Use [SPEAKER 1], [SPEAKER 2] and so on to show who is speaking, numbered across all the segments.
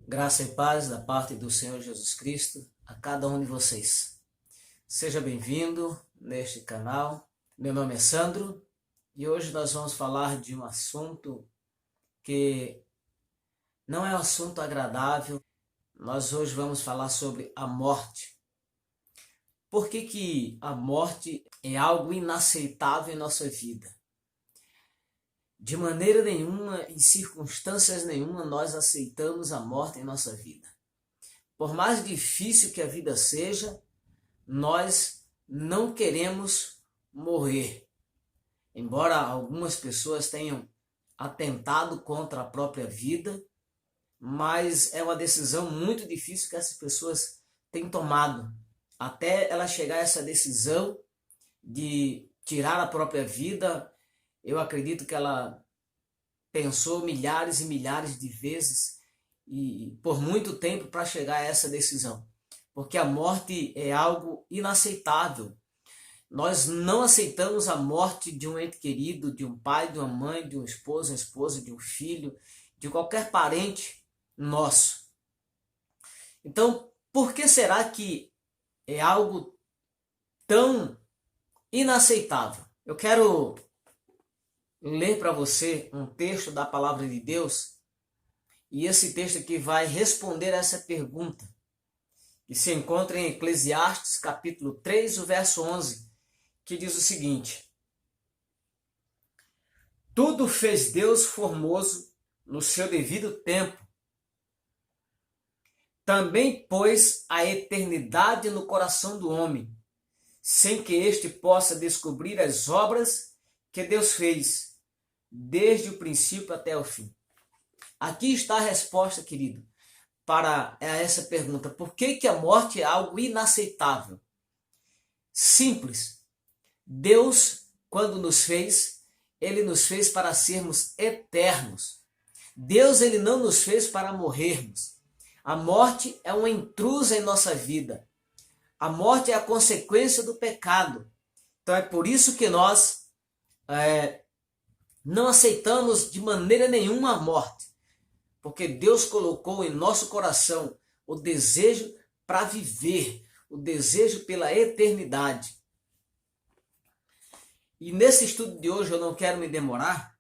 [SPEAKER 1] Graça e paz da parte do Senhor Jesus Cristo a cada um de vocês. Seja bem-vindo neste canal. Meu nome é Sandro e hoje nós vamos falar de um assunto que não é um assunto agradável. Nós hoje vamos falar sobre a morte. Por que a morte é algo inaceitável em nossa vida? De maneira nenhuma, em circunstâncias nenhuma, nós aceitamos a morte em nossa vida. Por mais difícil que a vida seja, nós não queremos morrer. Embora algumas pessoas tenham atentado contra a própria vida, mas é uma decisão muito difícil que essas pessoas têm tomado. Até ela chegar a essa decisão de tirar a própria vida, eu acredito que ela pensou milhares e milhares de vezes e por muito tempo para chegar a essa decisão. Porque a morte é algo inaceitável. Nós não aceitamos a morte de um ente querido, de um pai, de uma mãe, de um esposo, uma esposa, de um filho, de qualquer parente nosso. Então, por que será que é algo tão inaceitável? Eu quero ler para você um texto da palavra de Deus, e esse texto aqui vai responder essa pergunta, que se encontra em Eclesiastes capítulo 3, o verso 11, que diz o seguinte: tudo fez Deus formoso no seu devido tempo, também pôs a eternidade no coração do homem, sem que este possa descobrir as obras que Deus fez, desde o princípio até o fim. Aqui está a resposta, querido, para essa pergunta. Por que a morte é algo inaceitável? Simples. Deus, quando nos fez, Ele nos fez para sermos eternos. Deus, Ele não nos fez para morrermos. A morte é uma intrusa em nossa vida. A morte é a consequência do pecado. Então é por isso que nós não aceitamos de maneira nenhuma a morte, porque Deus colocou em nosso coração o desejo para viver, o desejo pela eternidade. E nesse estudo de hoje eu não quero me demorar,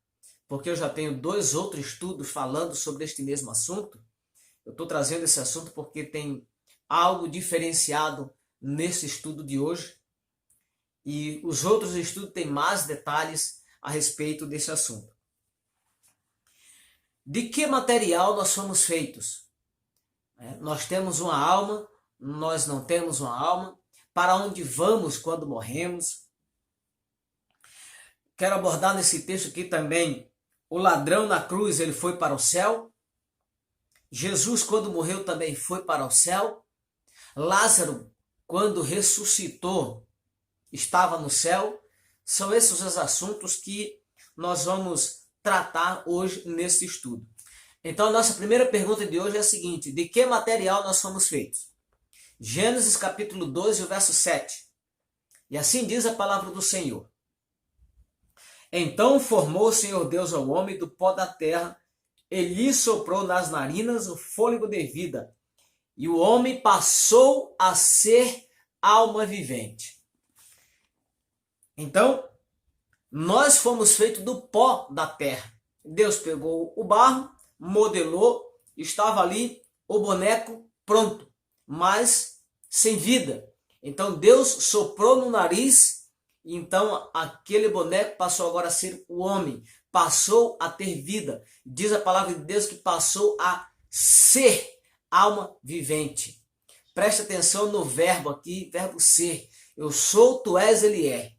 [SPEAKER 1] porque eu já tenho 2 outros estudos falando sobre este mesmo assunto. Eu estou trazendo esse assunto porque tem algo diferenciado nesse estudo de hoje, e os outros estudos têm mais detalhes a respeito desse assunto. De que material nós somos feitos? Nós temos uma alma, nós não temos uma alma. Para onde vamos quando morremos? Quero abordar nesse texto aqui também, o ladrão na cruz, ele foi para o céu. Jesus, quando morreu, também foi para o céu. Lázaro, quando ressuscitou, estava no céu. São esses os assuntos que nós vamos tratar hoje nesse estudo. Então, a nossa primeira pergunta de hoje é a seguinte: de que material nós somos feitos? Gênesis capítulo 12, o verso 7. E assim diz a palavra do Senhor: então formou o Senhor Deus ao homem do pó da terra, e lhe soprou nas narinas o fôlego de vida, e o homem passou a ser alma vivente. Então, nós fomos feitos do pó da terra. Deus pegou o barro, modelou, estava ali o boneco pronto, mas sem vida. Então Deus soprou no nariz, e então aquele boneco passou agora a ser o homem, passou a ter vida. Diz a palavra de Deus que passou a ser alma vivente. Preste atenção no verbo aqui, verbo ser. Eu sou, tu és, ele é.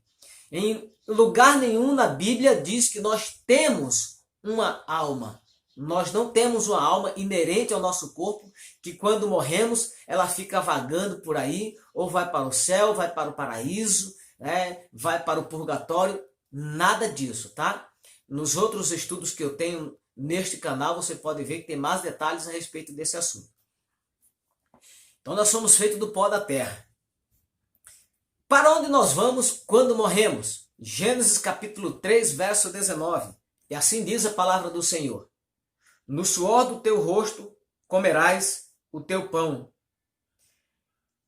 [SPEAKER 1] Em lugar nenhum na Bíblia diz que nós temos uma alma. Nós não temos uma alma inerente ao nosso corpo, que quando morremos, ela fica vagando por aí, ou vai para o céu, vai para o paraíso, vai para o purgatório. Nada disso, tá? Nos outros estudos que eu tenho neste canal, você pode ver que tem mais detalhes a respeito desse assunto. Então nós somos feitos do pó da terra. Para onde nós vamos quando morremos? Gênesis capítulo 3, verso 19. E assim diz a palavra do Senhor: no suor do teu rosto comerás o teu pão,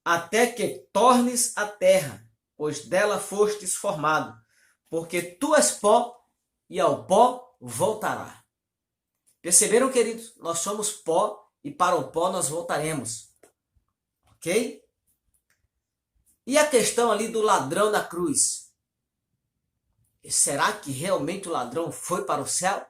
[SPEAKER 1] até que tornes a terra, pois dela fostes formado, porque tu és pó, e ao pó voltará. Perceberam, queridos? Nós somos pó, e para o pó nós voltaremos. Ok? E a questão ali do ladrão na cruz? Será que realmente o ladrão foi para o céu?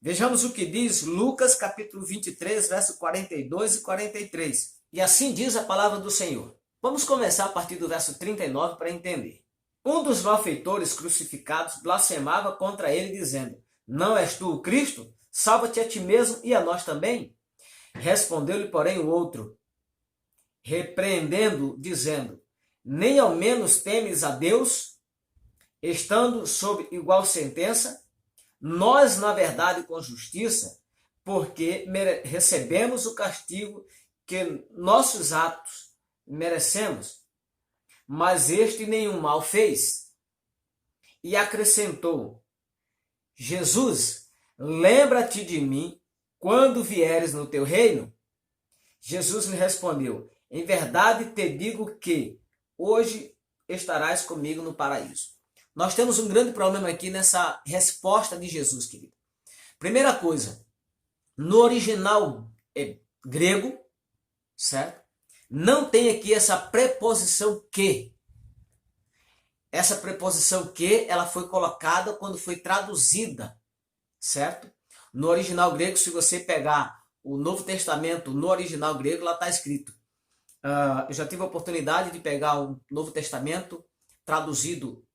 [SPEAKER 1] Vejamos o que diz Lucas capítulo 23, verso 42 e 43. E assim diz a palavra do Senhor. Vamos começar a partir do verso 39 para entender. Um dos malfeitores crucificados blasfemava contra ele, dizendo: Não és tu o Cristo? Salva-te a ti mesmo e a nós também. Respondeu-lhe, porém, o outro, repreendendo, dizendo: Nem ao menos temes a Deus, estando sob igual sentença? Nós, na verdade, com justiça, porque recebemos o castigo que nossos atos merecemos, mas este nenhum mal fez. E acrescentou: Jesus, lembra-te de mim quando vieres no teu reino? Jesus lhe respondeu: Em verdade te digo que hoje estarás comigo no paraíso. Nós temos um grande problema aqui nessa resposta de Jesus, querido. Primeira coisa, no original grego, certo? Não tem aqui essa preposição que. Essa preposição que, ela foi colocada quando foi traduzida, certo? No original grego, se você pegar o Novo Testamento no original grego, lá está escrito. Eu já tive a oportunidade de pegar o Novo Testamento traduzido.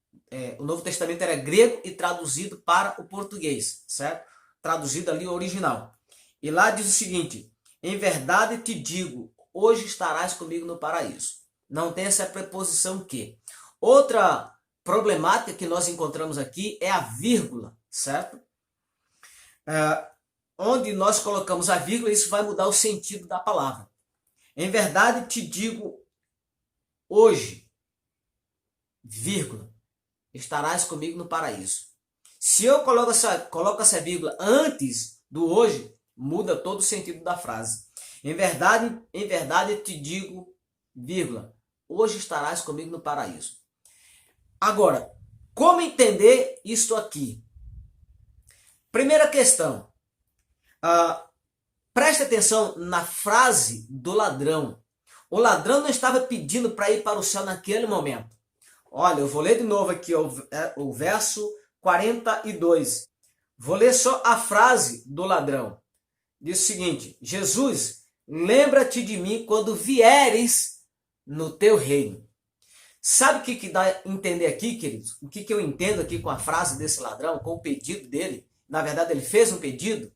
[SPEAKER 1] O Novo Testamento era grego e traduzido para o português, certo? Traduzido ali o original. E lá diz o seguinte: Em verdade te digo, hoje estarás comigo no paraíso. Não tem essa preposição que. Outra problemática que nós encontramos aqui é a vírgula, certo? Onde nós colocamos a vírgula, isso vai mudar o sentido da palavra. Em verdade te digo, hoje, vírgula, estarás comigo no paraíso. Se eu coloco essa vírgula antes do hoje, muda todo o sentido da frase. Em verdade te digo, vírgula, hoje estarás comigo no paraíso. Agora, como entender isto aqui? Primeira questão. Preste atenção na frase do ladrão. O ladrão não estava pedindo para ir para o céu naquele momento. Olha, eu vou ler de novo aqui o verso 42. Vou ler só a frase do ladrão. Diz o seguinte: Jesus, lembra-te de mim quando vieres no teu reino. Sabe o que dá a entender aqui, queridos? O que eu entendo aqui com a frase desse ladrão, com o pedido dele? Na verdade, ele fez um pedido.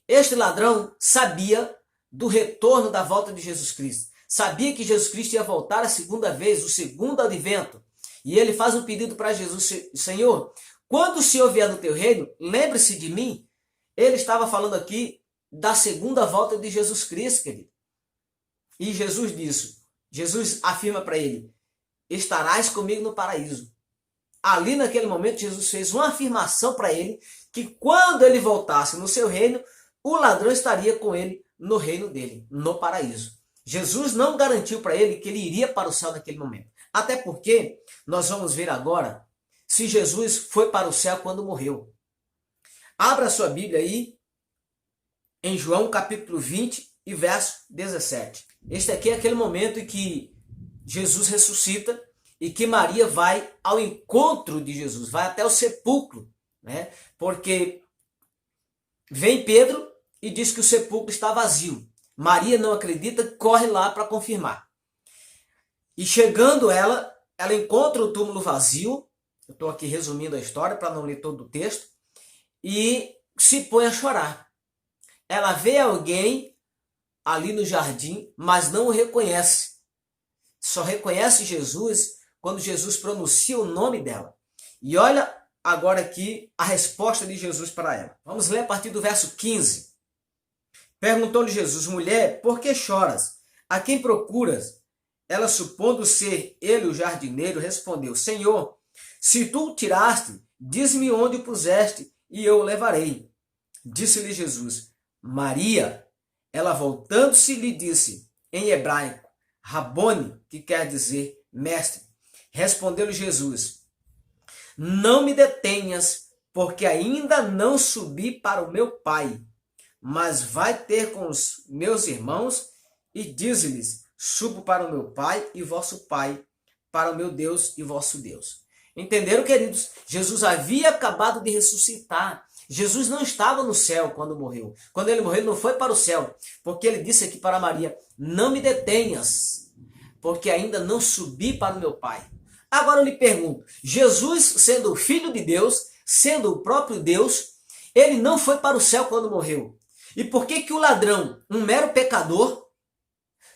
[SPEAKER 1] Este ladrão sabia do retorno da volta de Jesus Cristo. Sabia que Jesus Cristo ia voltar a segunda vez, o segundo advento. E ele faz um pedido para Jesus: Senhor, quando o Senhor vier no teu reino, lembre-se de mim. Ele estava falando aqui da segunda volta de Jesus Cristo, querido. E Jesus afirma para ele: estarás comigo no paraíso. Ali naquele momento, Jesus fez uma afirmação para ele, que quando ele voltasse no seu reino, o ladrão estaria com ele no reino dele, no paraíso. Jesus não garantiu para ele que ele iria para o céu naquele momento. Até porque nós vamos ver agora se Jesus foi para o céu quando morreu. Abra sua Bíblia aí em João capítulo 20 e verso 17. Este aqui é aquele momento em que Jesus ressuscita e que Maria vai ao encontro de Jesus, vai até o sepulcro, né? Porque vem Pedro e diz que o sepulcro está vazio. Maria não acredita, corre lá para confirmar. E chegando ela encontra o túmulo vazio. Eu estou aqui resumindo a história para não ler todo o texto. E se põe a chorar. Ela vê alguém ali no jardim, mas não o reconhece. Só reconhece Jesus quando Jesus pronuncia o nome dela. E olha agora aqui a resposta de Jesus para ela. Vamos ler a partir do verso 15. Perguntou-lhe Jesus: mulher, por que choras? A quem procuras? Ela, supondo ser ele o jardineiro, respondeu: Senhor, se tu o tiraste, diz-me onde o puseste, e eu o levarei. Disse-lhe Jesus: Maria. Ela voltando-se lhe disse, em hebraico, Rabone, que quer dizer mestre. Respondeu-lhe Jesus, não me detenhas, porque ainda não subi para o meu Pai, mas vai ter com os meus irmãos e diz-lhes, subo para o meu Pai e vosso Pai, para o meu Deus e vosso Deus. Entenderam, queridos? Jesus havia acabado de ressuscitar. Jesus não estava no céu quando morreu. Quando ele morreu, ele não foi para o céu, porque ele disse aqui para Maria, não me detenhas, porque ainda não subi para o meu Pai. Agora eu lhe pergunto, Jesus, sendo o Filho de Deus, sendo o próprio Deus, ele não foi para o céu quando morreu. E por que que o ladrão, um mero pecador,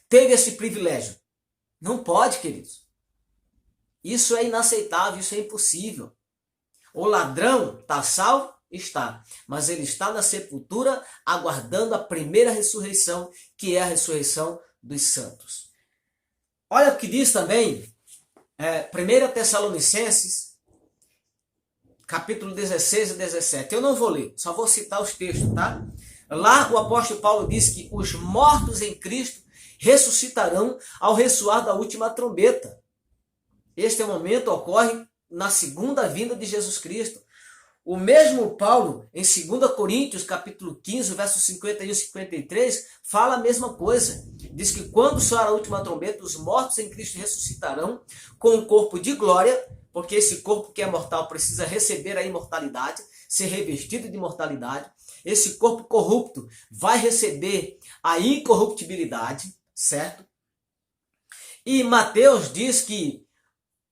[SPEAKER 1] teve esse privilégio? Não pode, queridos. Isso é inaceitável, isso é impossível. O ladrão está salvo? Está. Mas ele está na sepultura aguardando a primeira ressurreição, que é a ressurreição dos santos. Olha o que diz também 1 Tessalonicenses, capítulo 16 e 17. Eu não vou ler, só vou citar os textos, tá? Lá o apóstolo Paulo diz que os mortos em Cristo ressuscitarão ao ressoar da última trombeta. Este momento ocorre na segunda vinda de Jesus Cristo. O mesmo Paulo, em 2 Coríntios, capítulo 15, versos 51 e 53, fala a mesma coisa. Diz que quando soar a última trombeta, os mortos em Cristo ressuscitarão com um corpo de glória, porque esse corpo que é mortal precisa receber a imortalidade, ser revestido de imortalidade. Esse corpo corrupto vai receber a incorruptibilidade, certo? E Mateus diz que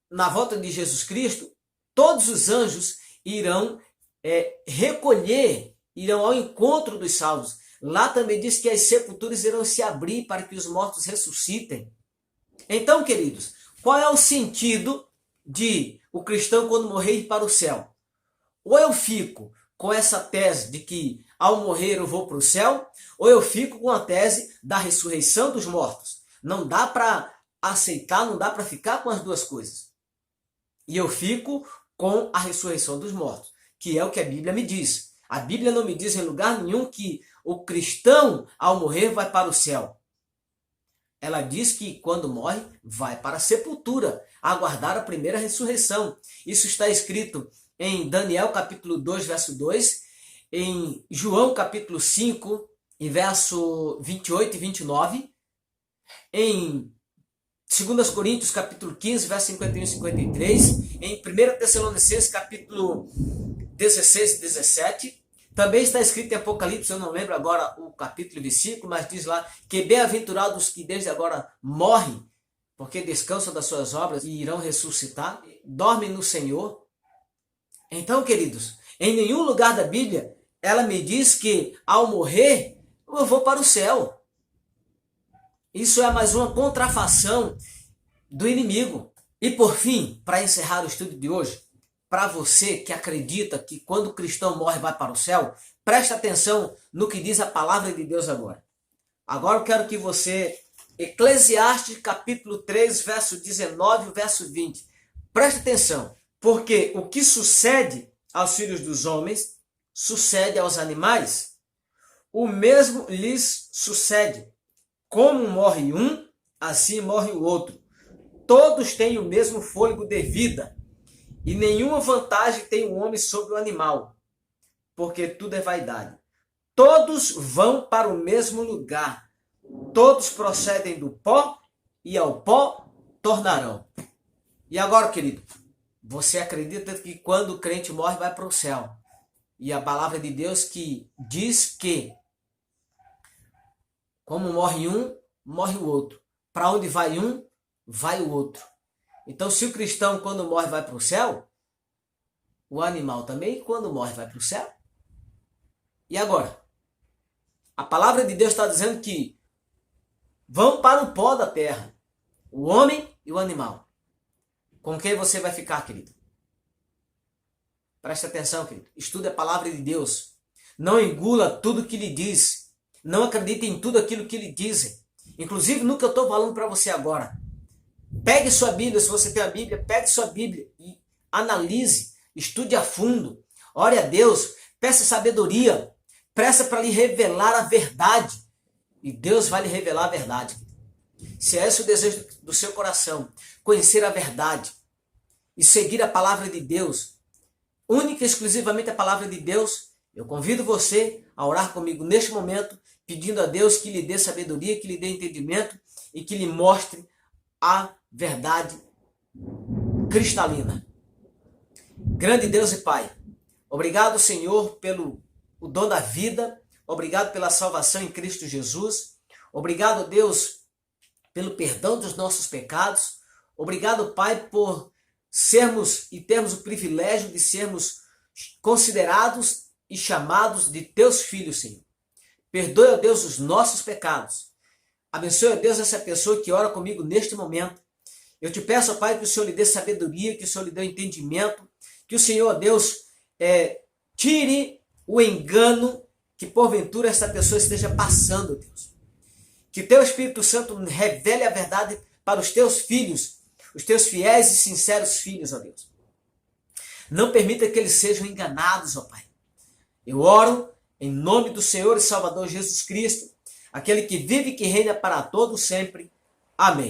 [SPEAKER 1] na volta de Jesus Cristo, todos os anjos irão recolher, irão ao encontro dos salvos. Lá também diz que as sepulturas irão se abrir para que os mortos ressuscitem. Então, queridos, qual é o sentido de o cristão quando morrer ir para o céu? Ou eu fico com essa tese de que ao morrer eu vou para o céu, ou eu fico com a tese da ressurreição dos mortos. Não dá para aceitar, não dá para ficar com as duas coisas. E eu fico com a ressurreição dos mortos, que é o que a Bíblia me diz. A Bíblia não me diz em lugar nenhum que o cristão, ao morrer, vai para o céu. Ela diz que quando morre, vai para a sepultura, aguardar a primeira ressurreição. Isso está escrito em Daniel capítulo 2, verso 2, em João capítulo 5, e verso 28 e 29, em 2 Coríntios, capítulo 15, verso 51 e 53, em 1 Tessalonicenses, capítulo 16 e 17, também está escrito em Apocalipse, eu não lembro agora o capítulo e versículo, mas diz lá que bem-aventurados que desde agora morrem, porque descansam das suas obras e irão ressuscitar, dormem no Senhor. Então, queridos, em nenhum lugar da Bíblia, ela me diz que ao morrer, eu vou para o céu. Isso é mais uma contrafação do inimigo. E por fim, para encerrar o estudo de hoje, para você que acredita que quando o cristão morre vai para o céu, preste atenção no que diz a palavra de Deus agora. Agora eu quero que você, Eclesiastes capítulo 3, verso 19 e verso 20, preste atenção, porque o que sucede aos filhos dos homens, sucede aos animais, o mesmo lhes sucede. Como morre um, assim morre o outro. Todos têm o mesmo fôlego de vida, e nenhuma vantagem tem o homem sobre o animal, porque tudo é vaidade. Todos vão para o mesmo lugar, todos procedem do pó, e ao pó tornarão. E agora, querido, você acredita que quando o crente morre vai para o céu? E a palavra de Deus que diz que como morre um, morre o outro. Para onde vai um, vai o outro. Então, se o cristão, quando morre, vai para o céu, o animal também, quando morre, vai para o céu. E agora? A palavra de Deus está dizendo que vão para o pó da terra, o homem e o animal. Com quem você vai ficar, querido? Preste atenção, querido. Estude a palavra de Deus. Não engula tudo que lhe diz. Não acredite em tudo aquilo que lhe dizem. Inclusive no que eu estou falando para você agora. Pegue sua Bíblia, se você tem a Bíblia, pegue sua Bíblia e analise, estude a fundo. Ore a Deus, peça sabedoria, peça para lhe revelar a verdade. E Deus vai lhe revelar a verdade. Se é esse o desejo do seu coração, conhecer a verdade e seguir a palavra de Deus, única e exclusivamente a palavra de Deus, eu convido você a orar comigo neste momento, pedindo a Deus que lhe dê sabedoria, que lhe dê entendimento e que lhe mostre a verdade cristalina. Grande Deus e Pai, obrigado, Senhor, pelo o dom da vida, obrigado pela salvação em Cristo Jesus, obrigado, Deus, pelo perdão dos nossos pecados, obrigado, Pai, por sermos e termos o privilégio de sermos considerados e chamados de teus filhos, Senhor. Perdoe, ó Deus, os nossos pecados. Abençoe, ó Deus, essa pessoa que ora comigo neste momento. Eu te peço, ó Pai, que o Senhor lhe dê sabedoria, que o Senhor lhe dê entendimento, que o Senhor, ó Deus, tire o engano que porventura essa pessoa esteja passando, Deus. Que teu Espírito Santo revele a verdade para os teus filhos, os teus fiéis e sinceros filhos, ó Deus. Não permita que eles sejam enganados, ó Pai. Eu oro em nome do Senhor e Salvador Jesus Cristo, aquele que vive e que reina para todo sempre. Amém.